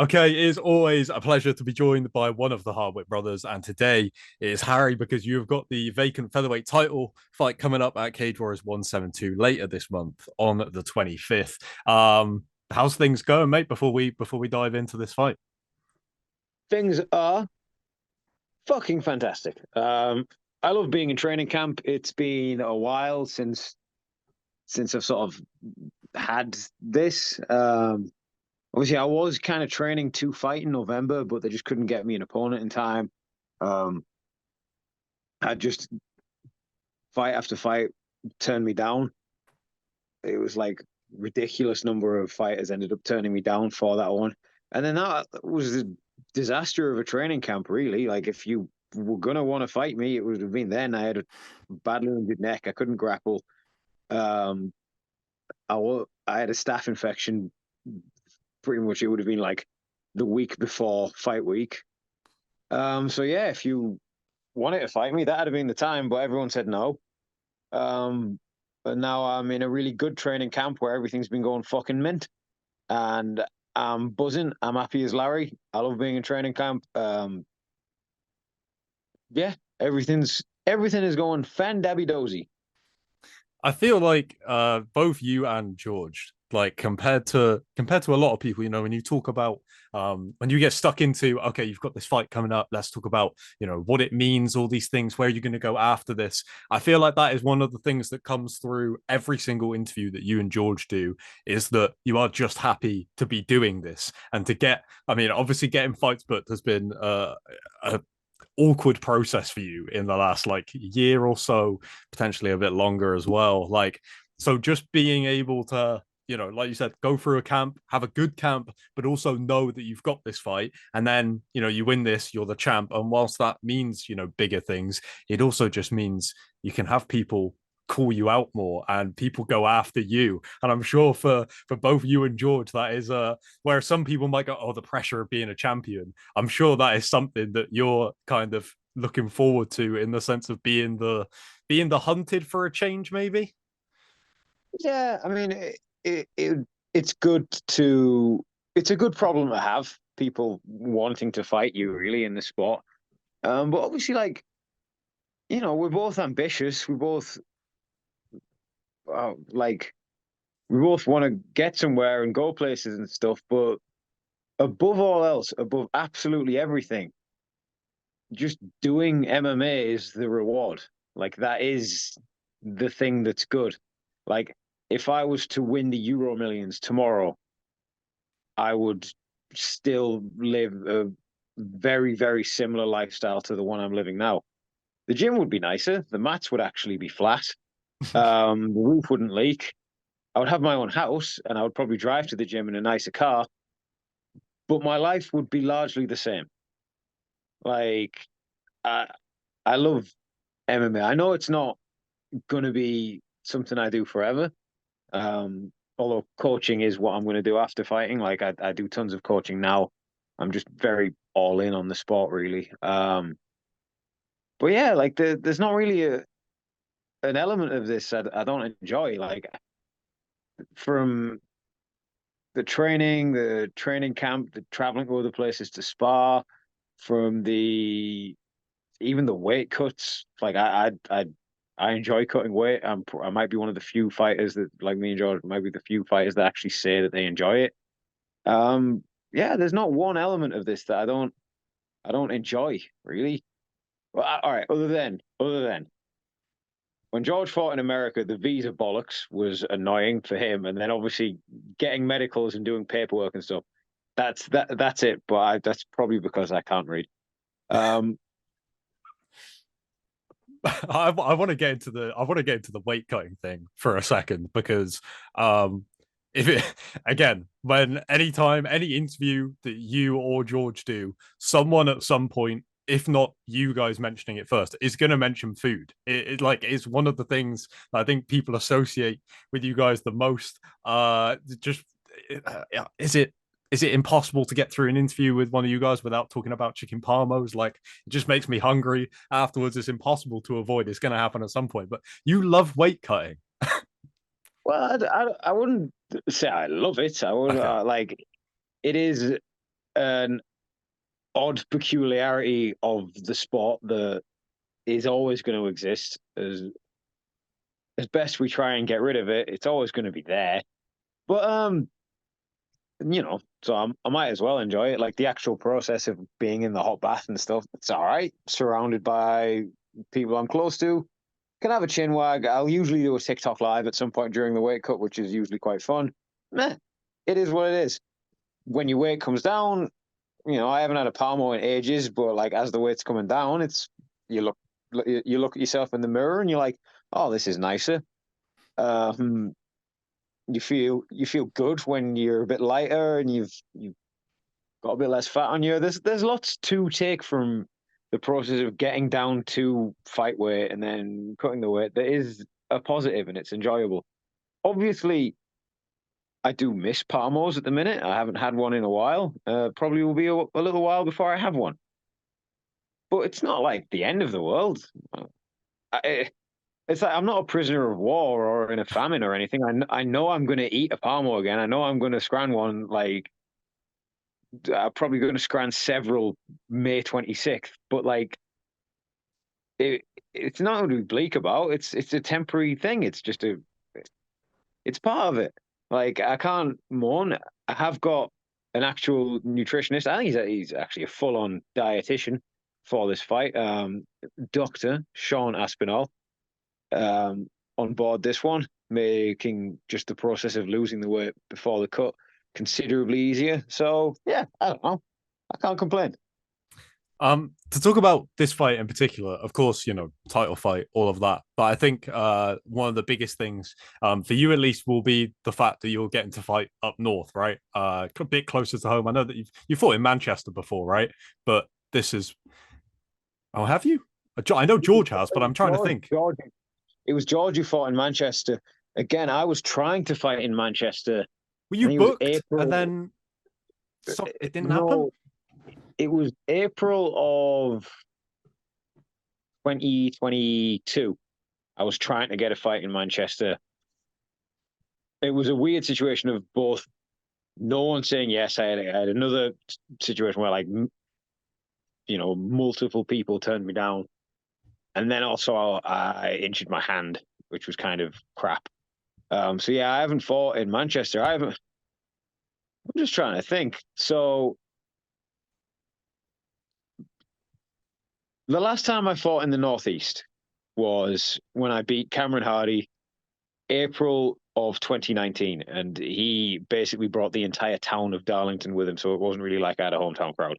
Okay, it is always a pleasure to be joined by one of the Hardwick brothers, and today it is Harry because you have got the vacant featherweight title fight coming up at Cage Warriors 172 later this month on the 25th. How's things going, mate? Before we dive into this fight. Things are fucking fantastic. I love being in training camp. It's been a while since I've sort of had this. Obviously, I was kind of training to fight in November, but they just couldn't get me an opponent in time. Um, I just fight after fight turned me down. It was like ridiculous number of fighters ended up turning me down for that one, and then that was a disaster of a training camp. Really, like if you were gonna want to fight me, it would have been then. I had a badly injured neck. I couldn't grapple. Um, I had a staph infection. Pretty much, it would have been like the week before fight week. So yeah, if you wanted to fight me, that'd have been the time, but everyone said no. Um, but now I'm in a really good training camp where everything's been going fucking mint, and I'm buzzing. I'm happy as Larry. I love being in training camp. Yeah, everything is going fan dabby dozy. I feel like both you and George, like compared to a lot of people, when you talk about when you get stuck into, okay, you've got this fight coming up, let's talk about what it means, all these things, where you're going to go after this. I feel like that is one of the things that comes through every single interview that you and George do, is that you are just happy to be doing this and to get, I mean, obviously getting fights booked has been a awkward process for you in the last like year or so, potentially a bit longer as well. Like, so just being able to, like you said, go through a camp, have a good camp, but also know that you've got this fight. And then, you win this, you're the champ. And whilst that means, bigger things, it also just means you can have people call you out more and people go after you. And I'm sure for both you and George, that is where some people might go, oh, the pressure of being a champion. I'm sure that is something that you're kind of looking forward to, in the sense of being the hunted for a change, maybe. Yeah, I mean, it's good to it's a good problem to have. People wanting to fight you really in the sport. But obviously, like we're both ambitious. We both like we both want to get somewhere and go places and stuff. But above all else, above absolutely everything, just doing MMA is the reward. Like that is the thing that's good. Like if I was to win the Euro Millions tomorrow, I would still live a very, very similar lifestyle to the one I'm living now. The gym would be nicer. The mats would actually be flat. The roof wouldn't leak. I would have my own house and I would probably drive to the gym in a nicer car, but my life would be largely the same. Like I I love MMA. I know it's not going to be something I do forever. Although coaching is what I'm going to do after fighting. Like I do tons of coaching now. I'm just very all in on the sport, really. But yeah, like there's not really an element of this I don't enjoy. Like from the training camp, the traveling to other places to spar, from the even the weight cuts. Like I enjoy cutting weight. I might be one of the few fighters that, like me and George, might be the few fighters that actually say that they enjoy it. Yeah, there's not one element of this that I don't enjoy really. Well, all right. Other than when George fought in America, the visa bollocks was annoying for him, and then obviously getting medicals and doing paperwork and stuff. That's it. But that's probably because I can't read. Um, I want to get into the weight cutting thing for a second, because if it again, when anytime any interview that you or George do, someone at some point, if not you guys mentioning it first, is going to mention food. It like is one of the things I think people associate with you guys the most. Just is it impossible to get through an interview with one of you guys without talking about chicken parmos? Like, it just makes me hungry afterwards. It's impossible to avoid. It's going to happen at some point. But you love weight cutting. well, I wouldn't say I love it. I would Okay. like it is. an odd peculiarity of the sport that is always going to exist. As best we try and get rid of it, it's always going to be there. But so I might as well enjoy it. Like the actual process of being in the hot bath and stuff, it's all right. Surrounded by people I'm close to, can have a chin wag. I'll usually do a TikTok live at some point during the weight cut, which is usually quite fun. Meh, it is what it is. When your weight comes down, I haven't had a palmo in ages, but like as the weight's coming down, you look you look at yourself in the mirror and you're like, oh, this is nicer. Um, you feel good when you're a bit lighter and you've got a bit less fat on you. There's lots to take from the process of getting down to fight weight and then cutting the weight. That is a positive and it's enjoyable. Obviously, I do miss palmos at the minute. I haven't had one in a while. Probably will be a little while before I have one. But it's not like the end of the world. It's like I'm not a prisoner of war or in a famine or anything. I know I'm going to eat a palmo again. I know I'm going to scran one. Like I'm probably going to scran several May 26th. But like it's not going to be bleak about. It's a temporary thing. It's part of it. Like I can't mourn. I have got an actual nutritionist. I think he's actually a full on dietitian for this fight. Doctor Sean Aspinall on board this one, making just the process of losing the weight before the cut considerably easier. So yeah, I don't know. I can't complain. To talk about this fight in particular, of course, title fight, all of that. But I think one of the biggest things, for you at least, will be the fact that you're getting to fight up north, right? A bit closer to home. I know that you fought in Manchester before, right? But this is, oh, have you? I know George has, but I'm trying to think. It was George who fought in Manchester. Again, I was trying to fight in Manchester. Were I you think it was booked and April. then it didn't happen? No, it was April of 2022. I was trying to get a fight in Manchester. It was a weird situation of both no one saying yes. I had another situation where, like, multiple people turned me down. And then also I injured my hand, which was kind of crap. So yeah, I haven't fought in Manchester. I'm just trying to think. So the last time I fought in the Northeast was when I beat Cameron Hardy, April of 2019, and he basically brought the entire town of Darlington with him, so it wasn't really like I had a hometown crowd.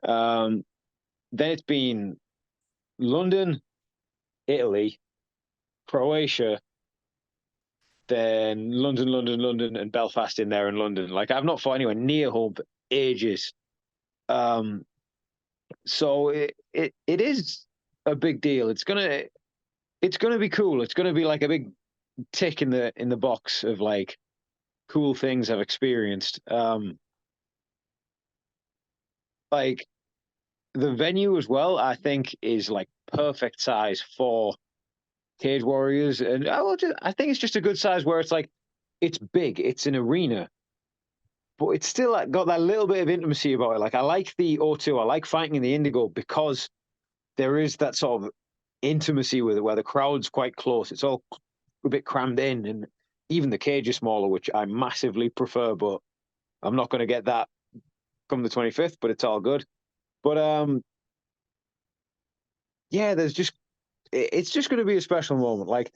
Then it's been London, Italy, Croatia, then London, and Belfast in there in London. Like I've not fought anywhere near home for ages. So it is a big deal. It's gonna be cool. It's gonna be like a big tick in the box of like cool things I've experienced. Like the venue as well, I think is like perfect size for Cage Warriors, and I think it's just a good size where it's like it's big, it's an arena, but it's still like, got that little bit of intimacy about it. Like I like the O2, I like fighting in the Indigo because there is that sort of intimacy with it where the crowd's quite close. It's all a bit crammed in, and even the cage is smaller, which I massively prefer. But I'm not going to get that come the 25th. But it's all good. But yeah, it's just going to be a special moment. Like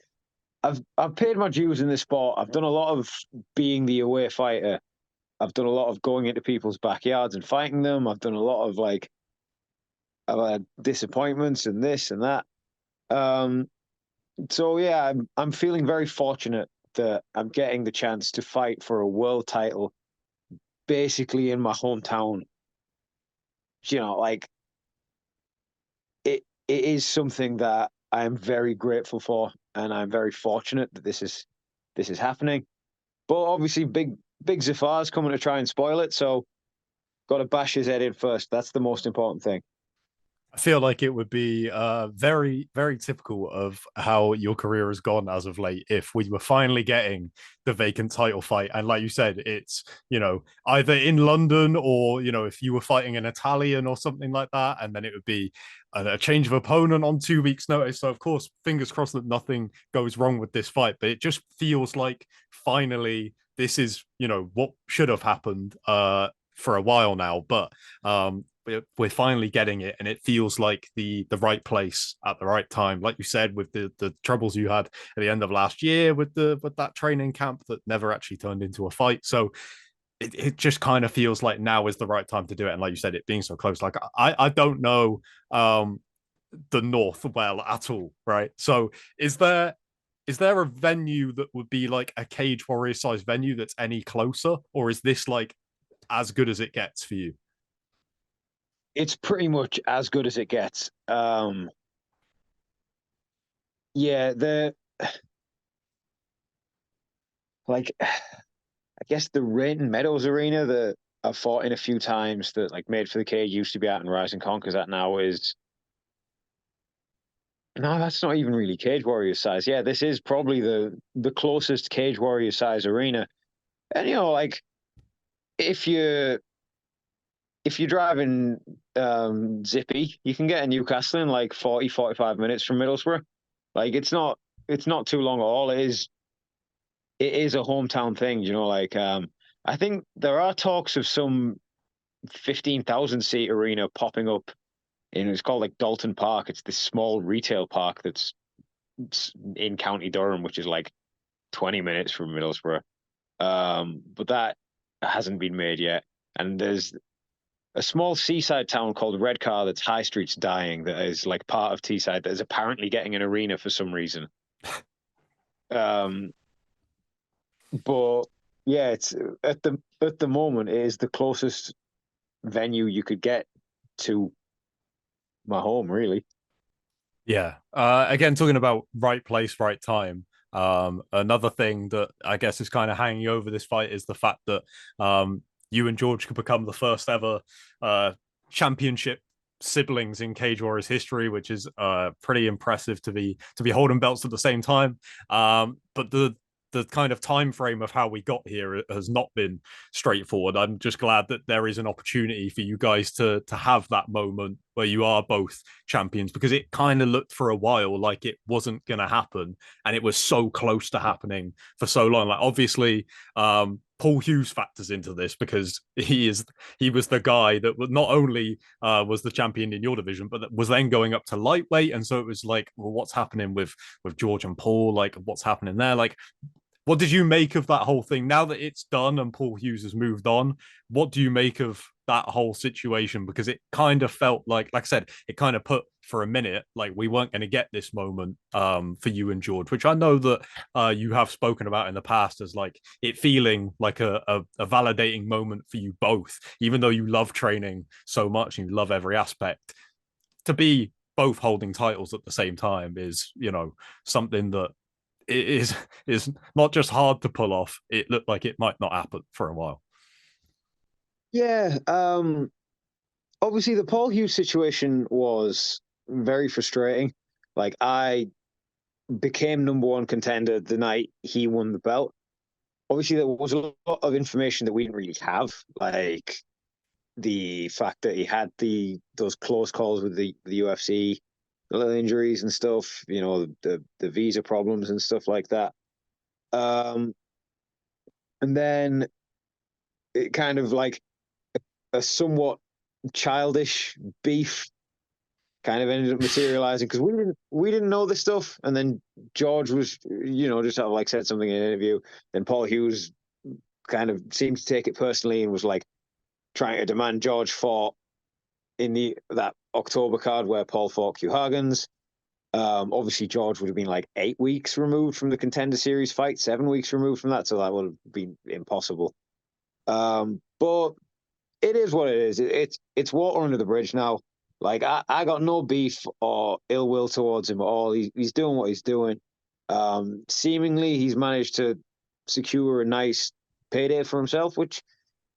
I've paid my dues in this sport. I've done a lot of being the away fighter. I've done a lot of going into people's backyards and fighting them. I've done a lot of like I've had disappointments and this and that. So yeah, I'm feeling very fortunate that I'm getting the chance to fight for a world title basically in my hometown. Like it is something that I am very grateful for, and I'm very fortunate that this is happening. But obviously, big Zafar's coming to try and spoil it, so got to bash his head in first. That's the most important thing. I feel like it would be very, very typical of how your career has gone as of late if we were finally getting the vacant title fight. And like you said, it's, either in London or, if you were fighting an Italian or something like that. And then it would be a change of opponent on 2 weeks' notice. So, of course, fingers crossed that nothing goes wrong with this fight. But it just feels like finally this is, what should have happened for a while now. But we're finally getting it, and it feels like the right place at the right time. Like you said, with the troubles you had at the end of last year with that training camp that never actually turned into a fight. So it just kind of feels like now is the right time to do it. And like you said, it being so close, like I don't know the North well at all, right? So is there a venue that would be like a Cage Warrior size venue that's any closer, or is this like as good as it gets for you? It's pretty much as good as it gets. Yeah, the like I guess the Rainton Meadows Arena that I've fought in a few times that like made for the cage used to be out in Rising Conquers. That now is no, that's not even really Cage Warrior size. Yeah, this is probably the closest Cage Warrior size arena. And like if you if you're driving zippy, you can get to Newcastle in like 40, 45 minutes from Middlesbrough. Like it's not too long at all. It is a hometown thing, like I think there are talks of some 15,000 seat arena popping up it's called like Dalton Park. It's this small retail park that's in County Durham, which is like 20 minutes from Middlesbrough. But that hasn't been made yet. And there's a small seaside town called Redcar that's High Street's dying that is like part of Teesside that is apparently getting an arena for some reason. Um, but yeah, it's at the moment it is the closest venue you could get to my home, really. Yeah. Again, talking about right place, right time. Another thing that I guess is kind of hanging over this fight is the fact that you and George could become the first ever uh, championship siblings in Cage Warriors history, which is pretty impressive to be holding belts at the same time. But the kind of time frame of how we got here has not been straightforward. I'm just glad that there is an opportunity for you guys to have that moment where you are both champions, because it kind of looked for a while like it wasn't going to happen, and it was so close to happening for so long. Like obviously, Paul Hughes factors into this because he was the guy that not only was the champion in your division, but was then going up to lightweight, and so it was like, well, what's happening with George and Paul? Like, what's happening there? Like, what did you make of that whole thing? Now that it's done and Paul Hughes has moved on, what do you make of that whole situation? Because it kind of felt like I said, it kind of put for a minute like we weren't going to get this moment for you and George, which I know that you have spoken about in the past as like it feeling like a validating moment for you both, even though you love training so much and you love every aspect. To be both holding titles at the same time is, something that it is not just hard to pull off. It looked like it might not happen for a while. Yeah. Obviously, the Paul Hughes situation was very frustrating. Like, I became number one contender the night he won the belt. Obviously, there was a lot of information that we didn't really have, like the fact that he had those close calls with the UFC, the little injuries and stuff. The visa problems and stuff like that. Um, and then it kind of like a somewhat childish beef kind of ended up materializing because we didn't know this stuff, and then George was just have like said something in an interview. Then Paul Hughes kind of seemed to take it personally and was like trying to demand George fought in that October card where Paul fought Q Huggins. Obviously George would have been like 8 weeks removed from the Contender Series fight, 7 weeks removed from that, so that would have been impossible. But it is what it is. It's water under the bridge now. Like I got no beef or ill will towards him at all. He's doing what he's doing. Seemingly he's managed to secure a nice payday for himself, which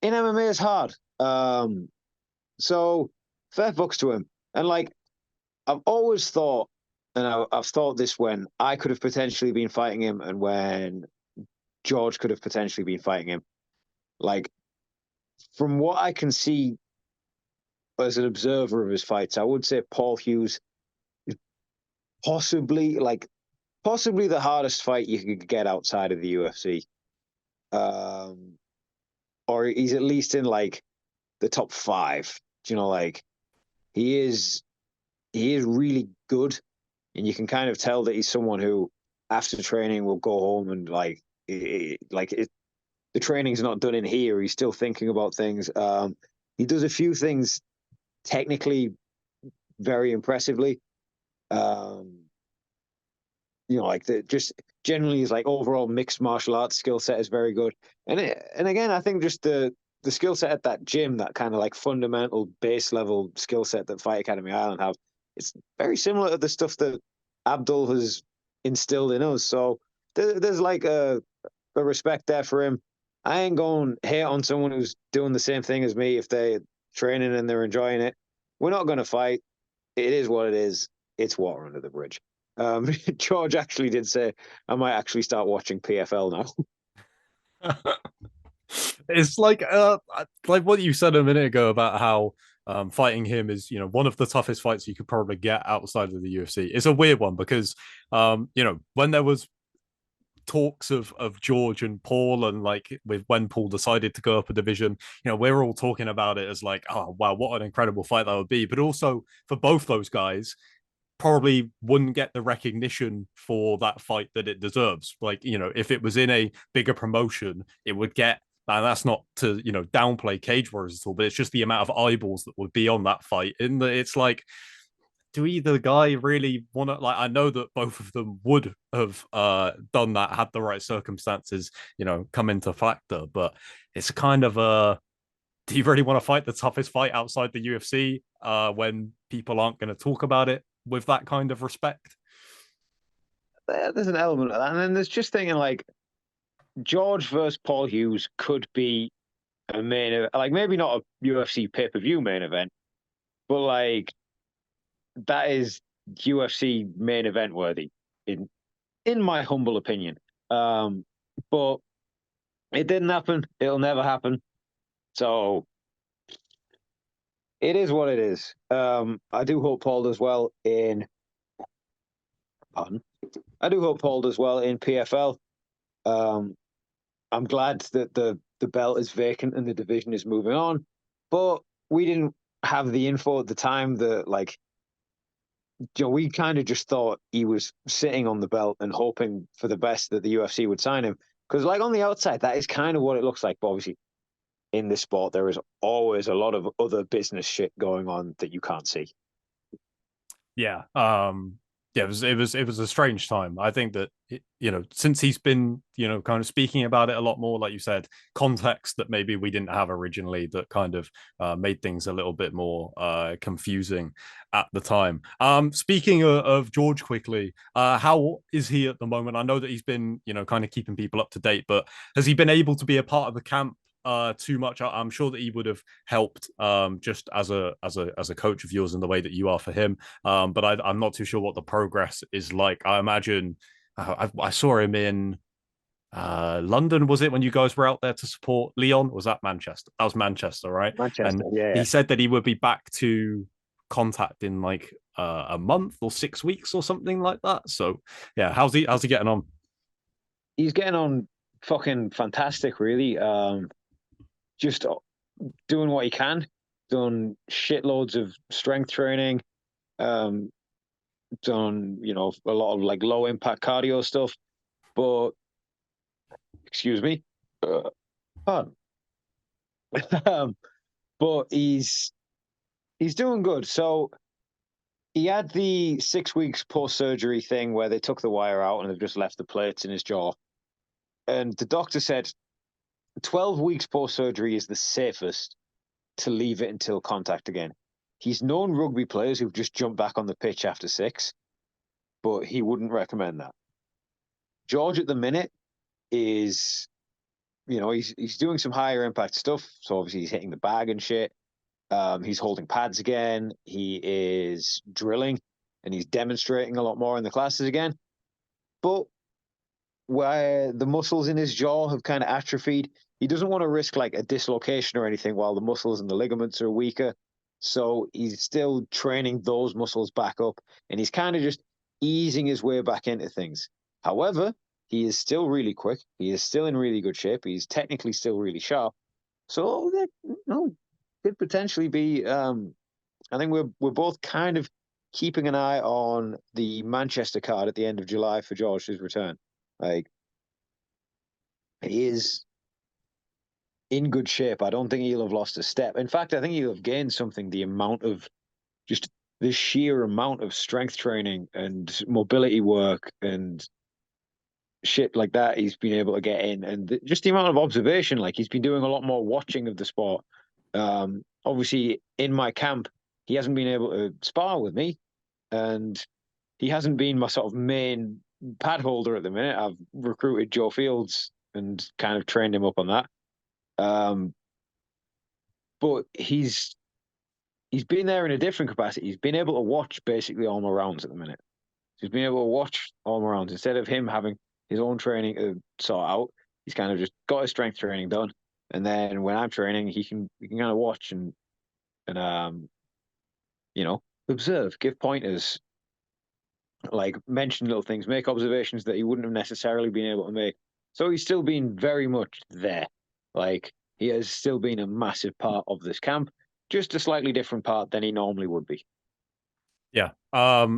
in MMA is hard. So fair bucks to him. And like I've always thought, and I've thought this when I could have potentially been fighting him, and when George could have potentially been fighting him. Like from what I can see as an observer of his fights, I would say Paul Hughes is possibly the hardest fight you could get outside of the UFC. Um, or he's at least in like the top five. You know, like he is he is really good, and you can kind of tell that he's someone who, after training, will go home and the training's not done in here. He's still thinking about things. He does a few things technically very impressively. Um, like the just generally his like overall mixed martial arts skill set is very good. And again, I think just the skill set at that gym, that kind of like fundamental base level skill set that Fight Academy Ireland have, it's very similar to the stuff that Abdul has instilled in us. So there's like a respect there for him. I ain't going hate on someone who's doing the same thing as me if they're training and they're enjoying it. We're not going to fight. It is what it is. It's water under the bridge. George actually did say I might actually start watching PFL now. It's like what you said a minute ago about how fighting him is, one of the toughest fights you could probably get outside of the UFC. It's a weird one because when there was talks of George and Paul, and like with when Paul decided to go up a division, we're all talking about it as like, oh wow, what an incredible fight that would be. But also for both those guys, probably wouldn't get the recognition for that fight that it deserves. Like, if it was in a bigger promotion, it would get, and that's not to, downplay Cage Warriors at all, but it's just the amount of eyeballs that would be on that fight. In that it's like, do either guy really want to, like, I know that both of them would have done that had the right circumstances, come into factor, but it's kind of a, do you really want to fight the toughest fight outside the UFC when people aren't going to talk about it with that kind of respect? There's an element of that. And then there's just thinking like George versus Paul Hughes could be a main event, like maybe not a UFC pay-per-view main event, but like that is UFC main event worthy in my humble opinion. But it didn't happen. It'll never happen. So it is what it is. I do hope Paul does well in pardon. I do hope Paul does well in PFL. Um, I'm glad that the belt is vacant and the division is moving on, but we didn't have the info at the time that like we kind of just thought he was sitting on the belt and hoping for the best that the UFC would sign him. Because like on the outside, that is kind of what it looks like. But obviously, in this sport, there is always a lot of other business shit going on that you can't see. Yeah. Yeah, it was a strange time. I think that since he's been kind of speaking about it a lot more, like you said, context that maybe we didn't have originally, that kind of made things a little bit more confusing at the time. Speaking of George quickly, how is he at the moment? I know that he's been kind of keeping people up to date, but has he been able to be a part of the camp too much? I'm sure that he would have helped just as a coach of yours in the way that you are for him. But I'm not too sure what the progress is like. I imagine I saw him in London. Was it when you guys were out there to support Leon? Was that Manchester? That was Manchester, right? Manchester, And yeah, yeah. he said that he would be back to contact in like a month or 6 weeks or something like that. So yeah, how's he getting on? He's getting on fucking fantastic, really. Just doing what he can, done shitloads of strength training, um, done a lot of like low impact cardio stuff. But excuse me, pardon. um, but he's doing good. So he had the 6 weeks post surgery thing where they took the wire out and they've just left the plates in his jaw. And the doctor said 12 weeks post surgery is the safest to leave it until contact again. He's known rugby players who've just jumped back on the pitch after 6, but he wouldn't recommend that. George at the minute is, he's doing some higher impact stuff. So obviously he's hitting the bag and shit. He's holding pads again. He is drilling. and he's demonstrating a lot more in the classes again. But where the muscles in his jaw have kind of atrophied, he doesn't want to risk like a dislocation or anything while the muscles and the ligaments are weaker. So he's still training those muscles back up, and he's kind of just easing his way back into things. However, he is still really quick. He is still in really good shape. He's technically still really sharp. So that could potentially be. I think we're both kind of keeping an eye on the Manchester card at the end of July for George's return. Like, he is in good shape. I don't think he'll have lost a step. In fact, I think he'll have gained something. The amount of just the sheer amount of strength training and mobility work and shit like that he's been able to get in, and just the amount of observation. Like, he's been doing a lot more watching of the sport. Obviously, in my camp, he hasn't been able to spar with me, and he hasn't been my sort of main pad holder at the minute. I've recruited Joe Fields and kind of trained him up on that. But he's been there in a different capacity. He's been able to watch basically all my rounds at the minute. He's been able to watch all my rounds instead of him having his own training to sort out. He's kind of just got his strength training done, and then when I'm training, he can kind of watch and observe, give pointers, like mention little things, make observations that he wouldn't have necessarily been able to make. So he's still been very much there. Like, he has still been a massive part of this camp, just a slightly different part than he normally would be. Yeah. I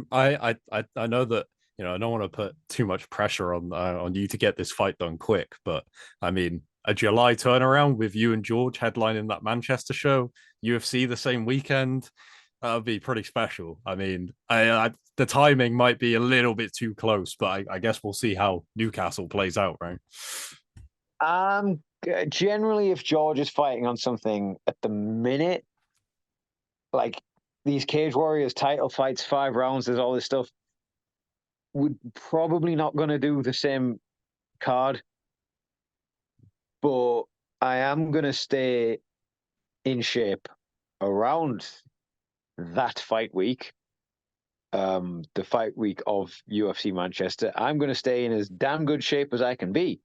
know that I don't want to put too much pressure on you to get this fight done quick, but I mean a July turnaround with you and George headlining that Manchester show, UFC the same weekend, that would be pretty special. I mean, the timing might be a little bit too close, but I guess we'll see how Newcastle plays out, right? Generally, if George is fighting on something at the minute, like these Cage Warriors title fights, 5 rounds, there's all this stuff, we're probably not going to do the same card, but I am going to stay in shape around that fight week, the fight week of UFC Manchester. I'm going to stay in as damn good shape as I can be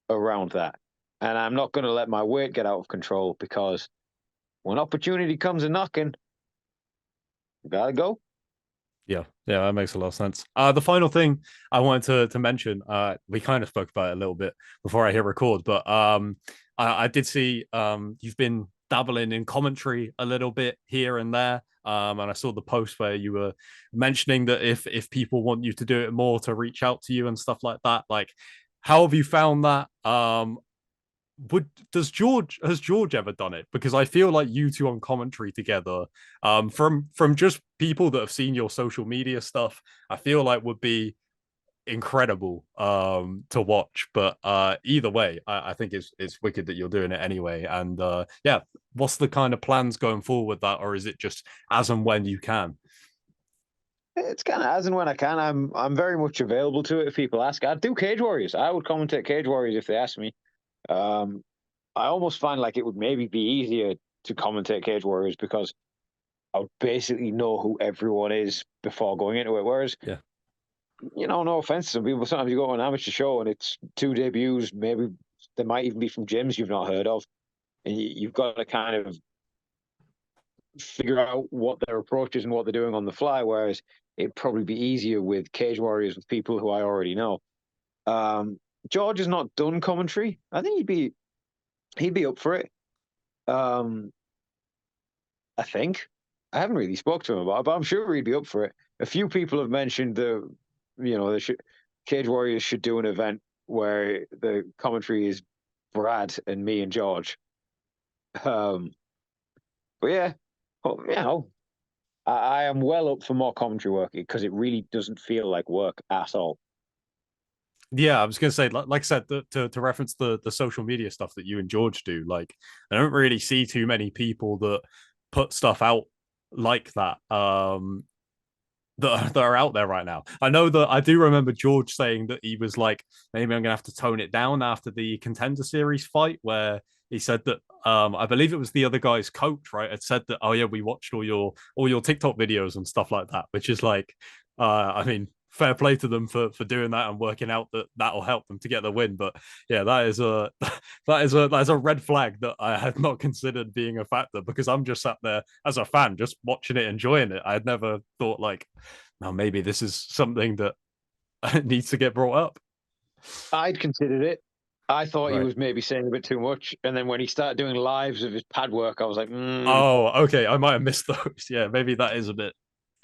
around that. And I'm not going to let my weight get out of control, because when opportunity comes a knocking, gotta go. Yeah, that makes a lot of sense. The final thing I wanted to mention, we kind of spoke about it a little bit before I hit record, but I did see you've been dabbling in commentary a little bit here and there. And I saw the post where you were mentioning that if people want you to do it more, to reach out to you and stuff like that. Like, how have you found that? Would does George has George ever done it? Because I feel like you two on commentary together, from just people that have seen your social media stuff, I feel like would be incredible to watch. But either way, I think it's wicked that you're doing it anyway. And yeah, what's the kind of plans going forward with that, or is it just as and when you can? It's kind of as and when I can. I'm very much available to it if people ask. I'd do Cage Warriors. I would commentate Cage Warriors if they asked me. Um, I almost find like it would maybe be easier to commentate Cage Warriors, because I would basically know who everyone is before going into it. Whereas, Yeah. no offense to some people, sometimes you go to an amateur show and it's 2 debuts, maybe they might even be from gyms you've not heard of, and you've got to kind of figure out what their approach is and what they're doing on the fly. Whereas it'd probably be easier with Cage Warriors with people who I already know. George has not done commentary. I think he'd be up for it. Um, I think I haven't really spoke to him about it, but I'm sure he'd be up for it. A few people have mentioned Cage Warriors should do an event where the commentary is Brad and me and George. Um, but yeah, well, I am well up for more commentary work, because it really doesn't feel like work at all. Yeah, I was gonna say, like I said, to reference the social media stuff that you and George do. Like, I don't really see too many people that put stuff out like that. that are out there right now. I know that I do remember George saying that he was like, maybe I'm gonna have to tone it down after the Contender Series fight, where he said that I believe it was the other guy's coach, right, had said that, oh yeah, we watched all your TikTok videos and stuff like that, which is like, I mean, fair play to them for doing that and working out that that'll help them to get the win. But yeah, that is a that is a red flag that I had not considered being a factor, because I'm just sat there as a fan, just watching it, enjoying it. I had never thought like, now maybe this is something that needs to get brought up. I'd considered it. I thought he Right. was maybe saying a bit too much, and then when he started doing lives of his pad work, I was like, Oh, okay. I might have missed those. Yeah, maybe that is a bit.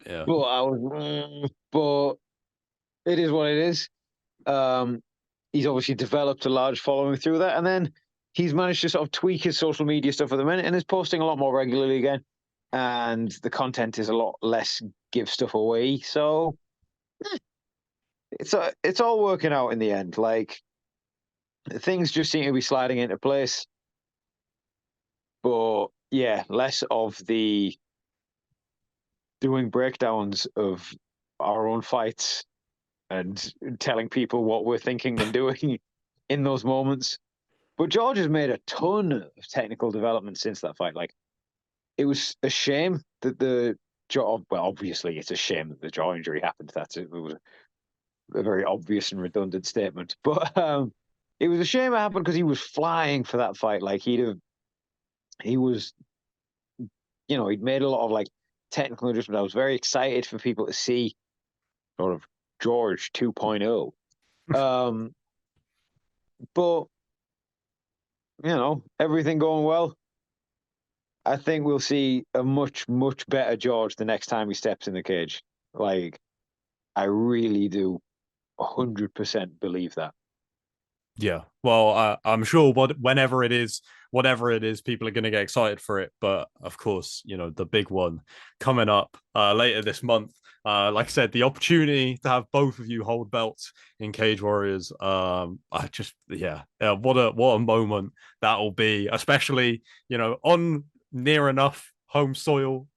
Yeah. but but it is what it is. Um, he's obviously developed a large following through that, and then he's managed to sort of tweak his social media stuff at the minute, and is posting a lot more regularly again. And the content is a lot less give stuff away, so it's all working out in the end. Like things just seem to be sliding into place, but yeah, less of the doing breakdowns of our own fights and telling people what we're thinking and doing in those moments. But George has made a ton of technical development since that fight. Like, it was a shame that the jaw, well, obviously, it's a shame that the jaw injury happened. It was a very obvious and redundant statement. But it was a shame it happened because he was flying for that fight. Like, he was, he'd made a lot of like technical adjustments. I was very excited for people to see sort of George 2.0. But everything going well. I think we'll see a much, much better George the next time he steps in the cage. Like, I really do 100% believe that. Yeah. Well, I'm sure whatever it is, people are going to get excited for it. But of course, the big one coming up later this month. Like I said, the opportunity to have both of you hold belts in Cage Warriors. I just, yeah, what a moment that will be, especially on near enough home soil.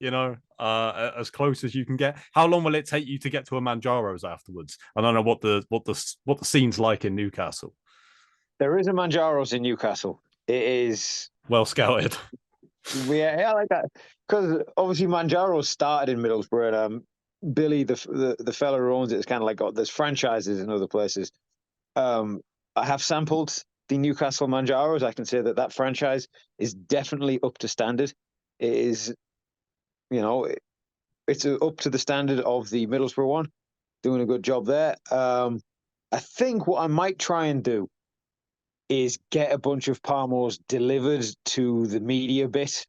As close as you can get. How long will it take you to get to a Manjaro's afterwards? I don't know what the scene's like in Newcastle. There is a Manjaro's in Newcastle. It is, Well scouted. yeah, I like that. Because obviously Manjaro's started in Middlesbrough. And, Billy, the fella who owns it, is kind of like there's franchises in other places. I have sampled the Newcastle Manjaros. I can say that franchise is definitely up to standard. It is, it's up to the standard of the Middlesbrough one. Doing a good job there. I think what I might try and do is get a bunch of Palmos delivered to the media bit.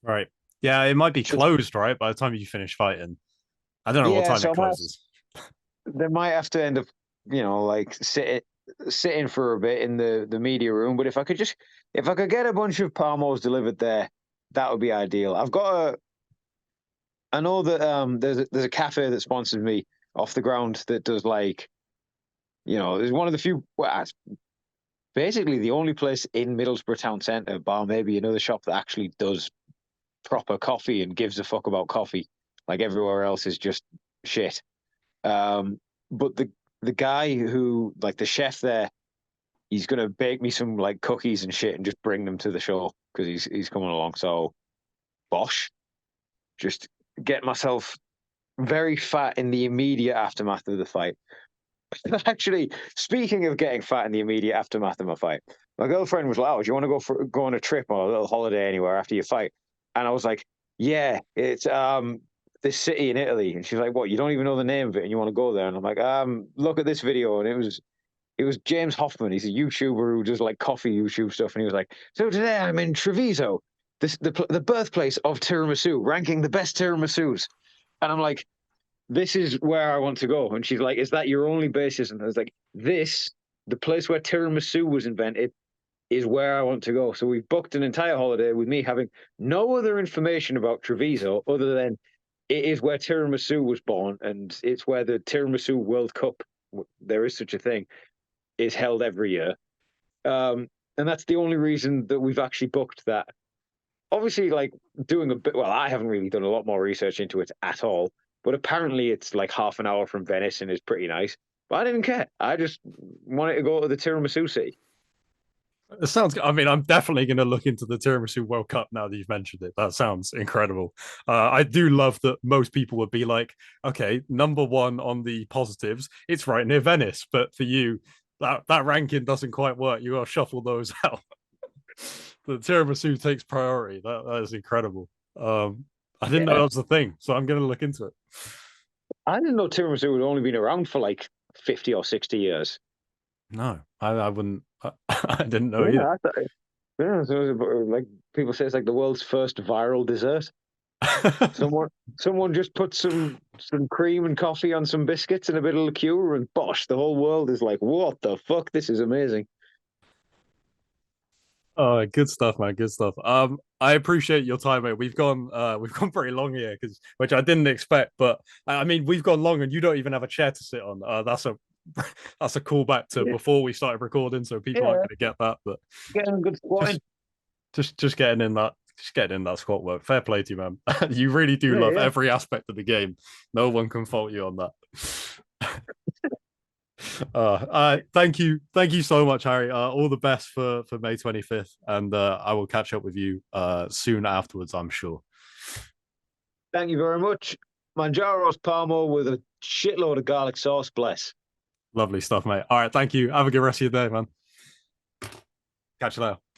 Right. Yeah, it might be Just, closed, right? By the time you finish fighting. I don't know what yeah, time so it closes. they might have to end up, like sitting for a bit in the media room. But if I could get a bunch of Palmos delivered there, that would be ideal. I know that there's a cafe that sponsors me off the ground that does like, there's one of the few. Well, it's basically the only place in Middlesbrough town centre, bar maybe another shop that actually does proper coffee and gives a fuck about coffee. Like everywhere else is just shit. But the guy who, like the chef there, he's gonna bake me some like cookies and shit and just bring them to the show because he's coming along. So bosh, just get myself very fat in the immediate aftermath of the fight. Actually, speaking of getting fat in the immediate aftermath of my fight, my girlfriend was like, "Oh, do you want to go on a trip or a little holiday anywhere after your fight?" And I was like, "Yeah, it's this city in Italy." And she's like, "What? You don't even know the name of it, and you want to go there?" And I'm like, look at this video." And it was James Hoffman. He's a YouTuber who does like coffee YouTube stuff, and he was like, "So today I'm in Treviso, the birthplace of tiramisu, ranking the best tiramisus." And I'm like, this is where I want to go. And she's like, is that your only basis? And I was like, the place where tiramisu was invented, is where I want to go. So we've booked an entire holiday with me having no other information about Treviso other than it is where tiramisu was born, and it's where the Tiramisu World Cup, there is such a thing, is held every year. And that's the only reason that we've actually booked that. Obviously, like doing a bit, well, I haven't really done a lot more research into it at all. But apparently it's like half an hour from Venice and is pretty nice. But I didn't care. I just wanted to go to the tiramisu city. It sounds. I mean, I'm definitely going to look into the Tiramisu World Cup now that you've mentioned it. That sounds incredible. I do love that most people would be like, okay, number one on the positives, it's right near Venice. But for you, that ranking doesn't quite work. You got to shuffle those out. The tiramisu takes priority. That is incredible. I didn't know that Yeah. was the thing, so I'm going to look into it. I didn't know tiramisu had only been around for like 50 or 60 years. No, I wouldn't. I didn't know Yeah, either. I thought, yeah, so like people say it's like the world's first viral dessert. Someone someone just put some cream and coffee on some biscuits and a bit of liqueur and bosh, the whole world is like, what the fuck? This is amazing. Oh, good stuff, man. Good stuff. I appreciate your time, mate. We've gone pretty long here, because which I didn't expect, but I mean, we've gone long, and you don't even have a chair to sit on. That's a that's a callback to Yeah, before we started recording, so people aren't yeah, going to get that. But getting a good squat in. just just getting in that, just getting in that squat work. Fair play to you, man. You really do Yeah, love yeah. every aspect of the game. No one can fault you on that. Thank you so much, Harry. All the best for May 25th, and I will catch up with you soon afterwards, I'm sure. Thank you very much. Manjaro's Palmo with a shitload of garlic sauce, bless. Lovely stuff, mate. All right, thank you. Have a good rest of your day, man. Catch you later.